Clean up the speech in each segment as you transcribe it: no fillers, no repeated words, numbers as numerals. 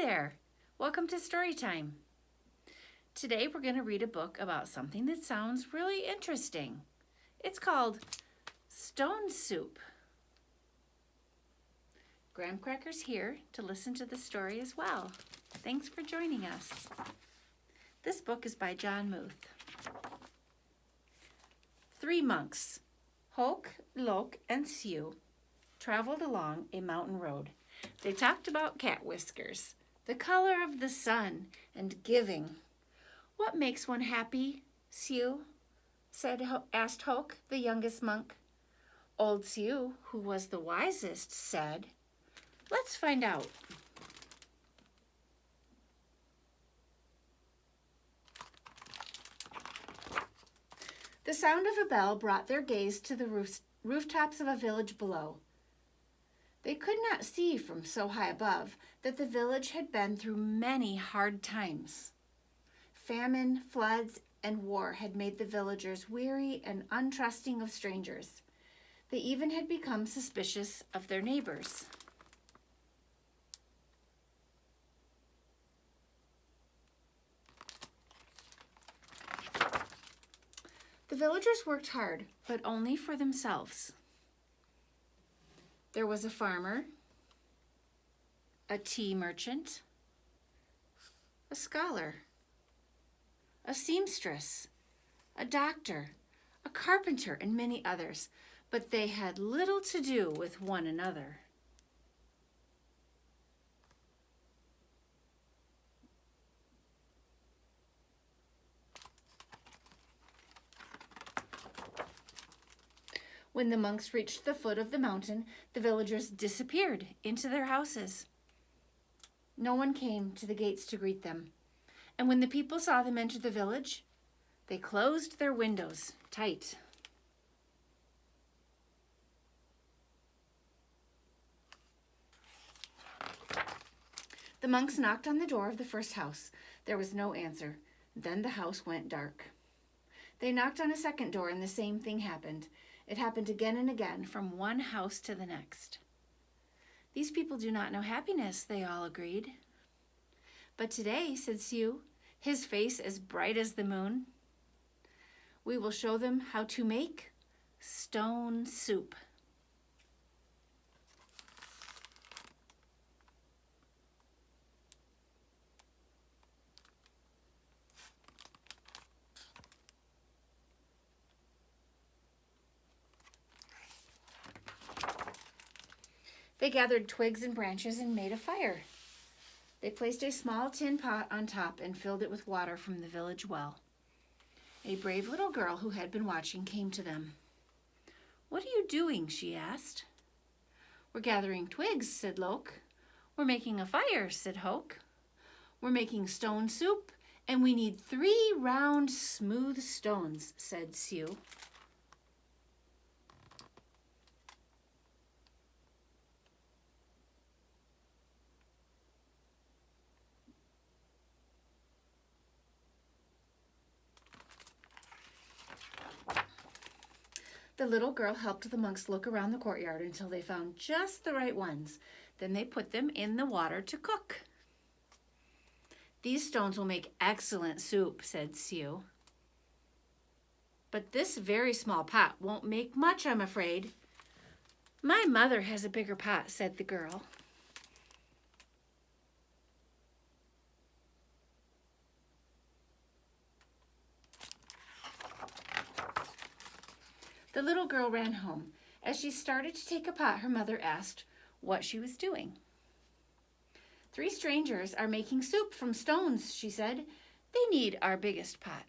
there. Welcome to Story Time. Today we're going to read a book about something that sounds really interesting. It's called Stone Soup. Graham Cracker's here to listen to the story as well. Thanks for joining us. This book is by John Muth. 3 monks, Hoke, Loke, and Sue, traveled along a mountain road. They talked about cat whiskers, the color of the sun, and giving. What makes one happy, Sue? asked Hoke, the youngest monk. Old Sue, who was the wisest, said, "Let's find out." The sound of a bell brought their gaze to the rooftops of a village below. They could not see from so high above that the village had been through many hard times. Famine, floods, and war had made the villagers weary and untrusting of strangers. They even had become suspicious of their neighbors. The villagers worked hard, but only for themselves. There was a farmer, a tea merchant, a scholar, a seamstress, a doctor, a carpenter, and many others, but they had little to do with one another. When the monks reached the foot of the mountain, the villagers disappeared into their houses. No one came to the gates to greet them, and when the people saw them enter the village, they closed their windows tight. The monks knocked on the door of the first house. There was no answer. Then the house went dark. They knocked on a second door, and the same thing happened. It happened again and again, from one house to the next. "These people do not know happiness," they all agreed. "But today," said Sue, his face as bright as the moon, "we will show them how to make stone soup." They gathered twigs and branches and made a fire. They placed a small tin pot on top and filled it with water from the village well. A brave little girl who had been watching came to them. "What are you doing?" she asked. "We're gathering twigs," said Loke. "We're making a fire," said Hoke. "We're making stone soup, and we need 3 round, smooth stones," said Sue. The little girl helped the monks look around the courtyard until they found just the right ones. Then they put them in the water to cook. "These stones will make excellent soup," said Sue. "But this very small pot won't make much, I'm afraid." "My mother has a bigger pot," said the girl. The little girl ran home. As she started to take a pot, her mother asked what she was doing. "3 strangers are making soup from stones," she said. "They need our biggest pot."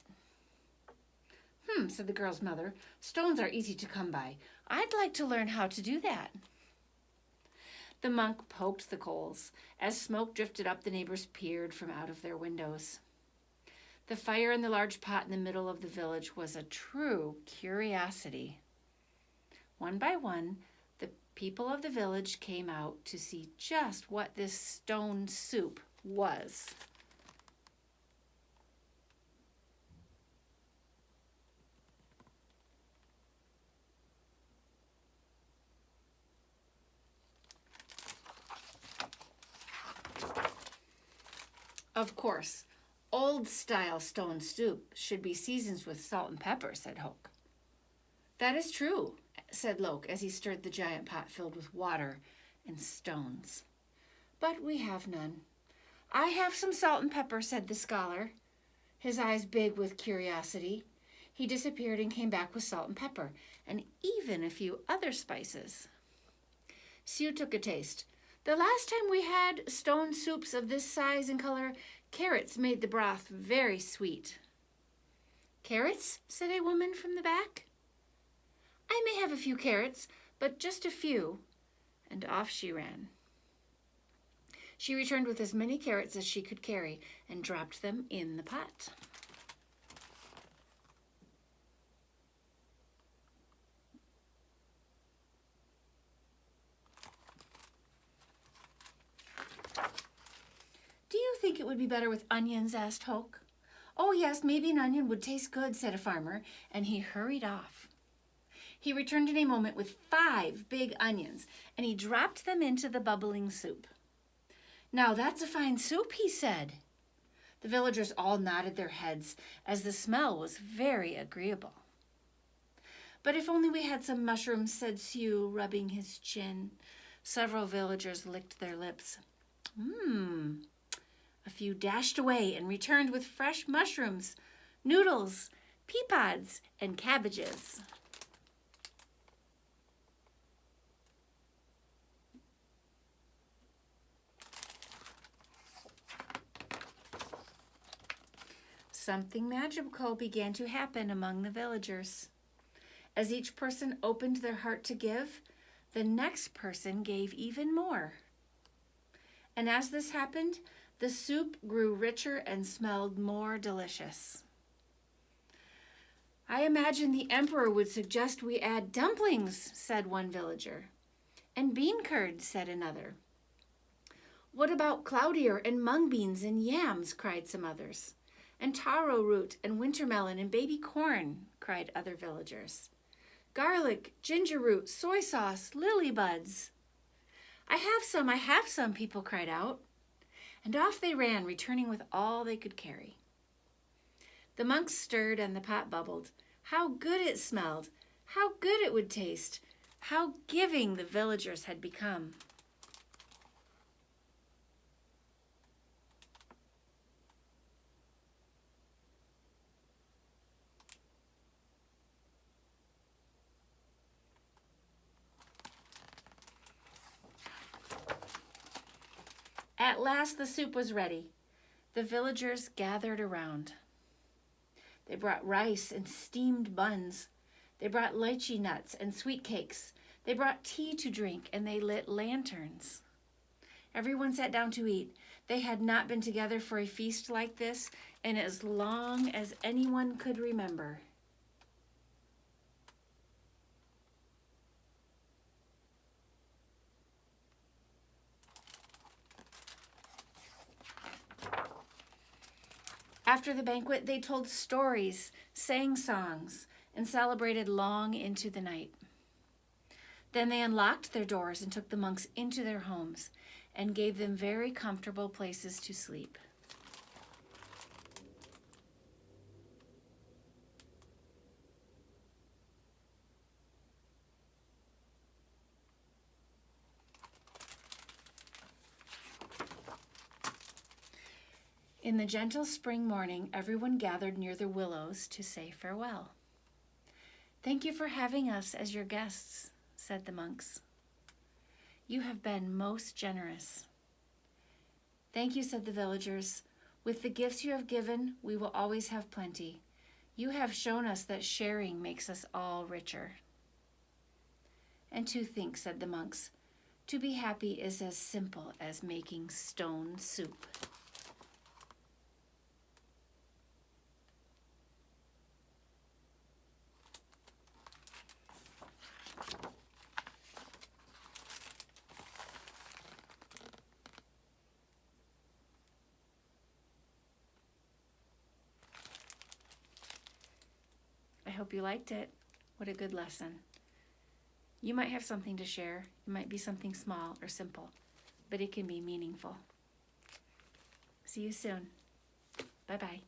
Said the girl's mother. "Stones are easy to come by. I'd like to learn how to do that." The monk poked the coals. As smoke drifted up, the neighbors peered from out of their windows. The fire in the large pot in the middle of the village was a true curiosity. One by one, the people of the village came out to see just what this stone soup was. Of course, old-style stone soup should be seasoned with salt and pepper, said Hoke. That is true, said Loke as he stirred the giant pot filled with water and stones. But we have none. I have some salt and pepper, said the scholar, his eyes big with curiosity. He disappeared and came back with salt and pepper, and even a few other spices. Sue took a taste. The last time we had stone soups of this size and color, carrots made the broth very sweet. Carrots? Said a woman from the back. I may have a few carrots, but just a few. And off she ran. She returned with as many carrots as she could carry and dropped them in the pot. Do you think it would be better with onions? Asked Hoke. Oh, yes, maybe an onion would taste good, said a farmer, and he hurried off. He returned in a moment with 5 big onions, and he dropped them into the bubbling soup. Now that's a fine soup, he said. The villagers all nodded their heads, as the smell was very agreeable. But if only we had some mushrooms, said Sue, rubbing his chin. Several villagers licked their lips. A few dashed away and returned with fresh mushrooms, noodles, pea pods, and cabbages. Something magical began to happen among the villagers. As each person opened their heart to give, the next person gave even more. And as this happened, the soup grew richer and smelled more delicious. I imagine the emperor would suggest we add dumplings, said one villager. And bean curd, said another. What about cloudier and mung beans and yams, cried some others. And taro root and winter melon and baby corn, cried other villagers. Garlic, ginger root, soy sauce, lily buds. I have some, people cried out. And off they ran, returning with all they could carry. The monks stirred and the pot bubbled. How good it smelled! How good it would taste! How giving the villagers had become! At last the soup was ready. The villagers gathered around. They brought rice and steamed buns. They brought lychee nuts and sweet cakes. They brought tea to drink, and they lit lanterns. Everyone sat down to eat. They had not been together for a feast like this in as long as anyone could remember. After the banquet, they told stories, sang songs, and celebrated long into the night. Then they unlocked their doors and took the monks into their homes and gave them very comfortable places to sleep. In the gentle spring morning, everyone gathered near the willows to say farewell. Thank you for having us as your guests, said the monks. You have been most generous. Thank you, said the villagers. With the gifts you have given, we will always have plenty. You have shown us that sharing makes us all richer. And to think, said the monks, to be happy is as simple as making stone soup. I hope you liked it. What a good lesson. You might have something to share. It might be something small or simple, but it can be meaningful. See you soon. Bye-bye.